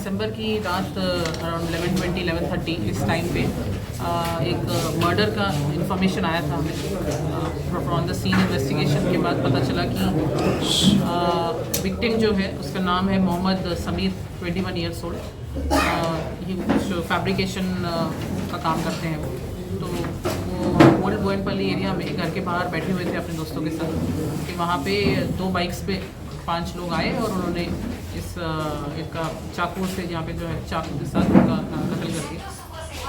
दिसंबर की रात अराउंड 11:20 11:30 इस टाइम पे एक मर्डर का इंफॉर्मेशन आया था हमें। फ्रॉम द सीन इन्वेस्टिगेशन के बाद पता चला कि विक्टिम जो है उसका नाम है मोहम्मद समीर, 21 ईयर्स ओल्ड। ये कुछ फैब्रिकेशन का काम करते हैं वो। तो वो ओल्ड बोयनपल्ली एरिया में घर के बाहर बैठे हुए थे अपने दोस्तों के साथ कि वहाँ पे 2 बाइक्स पे 5 लोग आए और उन्होंने इसका चाकू से यहाँ पे जो है चाकू के साथ उनका कत्ल कर दिया।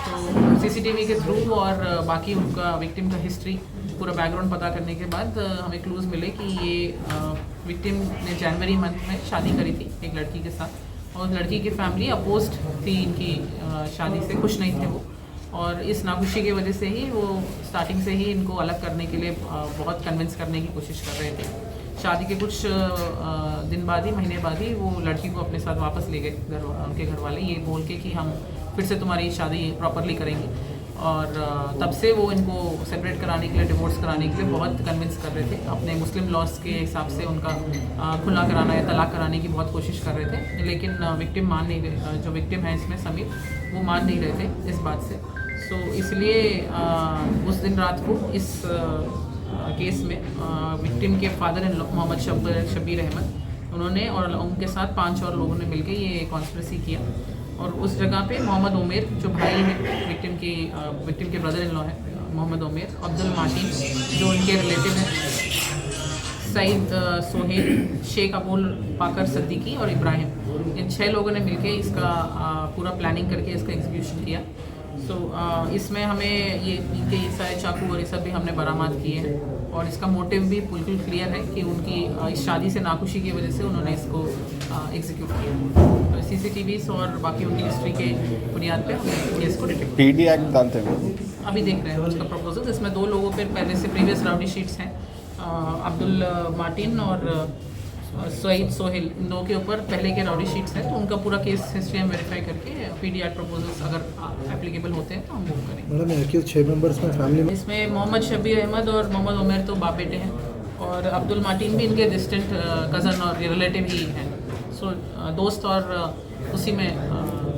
तो सीसीटीवी के थ्रू और बाकी उनका विक्टिम का हिस्ट्री पूरा बैकग्राउंड पता करने के बाद हमें क्लूज़ मिले कि ये विक्टिम ने जनवरी मंथ में शादी करी थी एक लड़की के साथ और लड़की की फैमिली अपोज्ड थी इनकी शादी से, खुश नहीं थे वो। और इस नाखुशी की वजह से ही वो स्टार्टिंग से ही इनको अलग करने के लिए बहुत कन्विंस करने की कोशिश कर रहे थे। शादी के कुछ दिन बाद ही, महीने बाद ही वो लड़की को अपने साथ वापस ले गए उनके घर वाले, ये बोल के कि हम फिर से तुम्हारी शादी प्रॉपरली करेंगे। और तब से वो इनको सेपरेट कराने के लिए, डिवोर्स कराने के लिए बहुत कन्विंस कर रहे थे। अपने मुस्लिम लॉज के हिसाब से उनका खुला कराना या तलाक कराने की बहुत कोशिश कर रहे थे, लेकिन विक्टिम मान नहीं रहे। जो विक्टिम है इसमें समीर, वो मान नहीं रहे थे इस बात से। सो इसलिए उस दिन रात को इस केस में विक्टिम के father in law Mohammed Shabbir Ahmed, उन्होंने और उनके साथ 5 और लोगों ने मिलकर ये कॉन्स्पिरेसी किया। और उस जगह पे मोहम्मद उमेर जो भाई है विक्टिम के ब्रदर इन लॉ है मोहम्मद उमेर, अब्दुल माटीन जो उनके रिलेटिव हैं, सईद सोहेल, शेख अबुल पाकर सिद्दीकी और इब्राहिम, इन 6 लोगों ने मिलके इसका पूरा प्लानिंग करके इसका एग्जीक्यूशन किया। सो इसमें हमें ये इनके सारे चाकू और ये सब भी हमने बरामद किए हैं और इसका मोटिव भी बिल्कुल क्लियर है कि उनकी इस शादी से नाखुशी की वजह से उन्होंने इसको एग्जीक्यूट किया। तो सीसीटीवीज़ और बाकी उनकी हिस्ट्री के बुनियाद पे हमने केस को डिटेक्ट पीडी एक्ट डालते हैं अभी देख रहे हैं उसका प्रपोजल। इसमें 2 लोगों पे पहले से प्रीवियस राउडी शीट्स हैं, अब्दुल मार्टिन और सईद सोहेल, इन 2 के ऊपर पहले के राउडी शीट्स हैं। तो उनका पूरा केस हिस्ट्री हम वेरीफाई करके पीडी एक्ट प्रपोजल्स अगर एप्लीकेबल होते हैं तो हम वो करेंगे। मैडम 6 मेंबर्स में फैमिली में इसमें मोहम्मद शब्बीर अहमद और मोहम्मद उमेर तो बाप बेटे हैं और अब्दुल मार्टिन भी इनके डिस्टेंट कज़न और रिलेटिव ही हैं। सो दोस्त और उसी में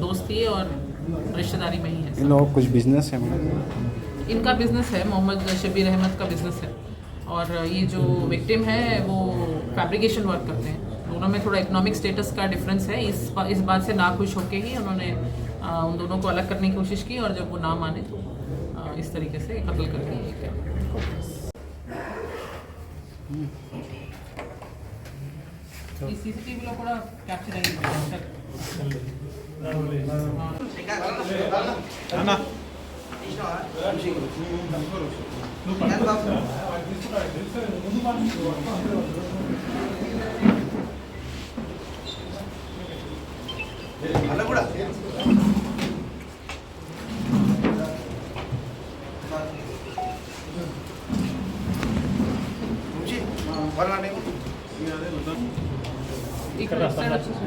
दोस्ती और रिश्तेदारी में ही है। इन लोगों कुछ बिजनेस है मैडम? इनका बिजनेस है, मोहम्मद शब्बीर अहमद का बिजनेस है और ये जो विक्टिम है वो फैब्रिकेशन वर्क करते हैं। दोनों में थोड़ा इकोनॉमिक स्टेटस का डिफरेंस है। इस बात से नाखुश होके ही उन्होंने उन दोनों को अलग करने की कोशिश की और जब वो ना माने तो इस तरीके से कत्ल करके ये किया। ఈ సీసీటీవీలో కూడా క్యాప్చర్ అయ్యింది అన్న అలా కూడా ఇక్కడ సైడ్ వచ్చేసి